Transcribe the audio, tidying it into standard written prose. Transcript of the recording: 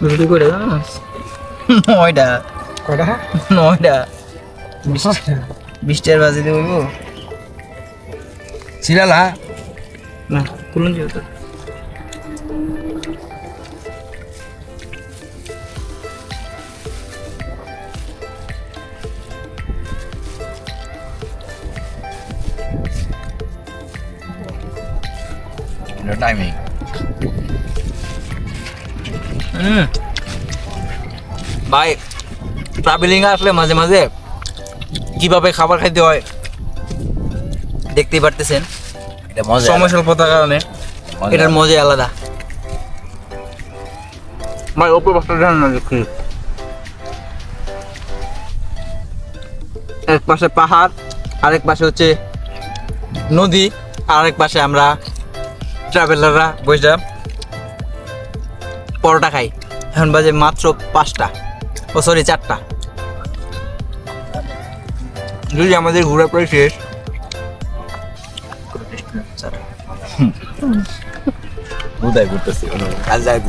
রুটি করে জানাস 9টা কয়টা 9টা 20টার বাজে দেবো সিরালা না খুলুন যেহেতু টাইমিং ভাই ট্রাভেলিং আসলে মাঝে মাঝে কিভাবে খাবার খাইতে হয় দেখতেই পারতেছেন এটা মজা সময় স্বল্পতার কারণে এটার মজাই আলাদা ভাই ওপর বস্তা জান না দেখি এক পাশে পাহাড় আরেক পাশে হচ্ছে নদী আরেক পাশে আমরা ট্রাভেলাররা বসে পরোটা খাই এখন বাজে মাত্র 5টা ও সরি 4টা যদি আমাদের ঘোরা প্রায় শেষ বুঝাই করতেছি কাজ যাই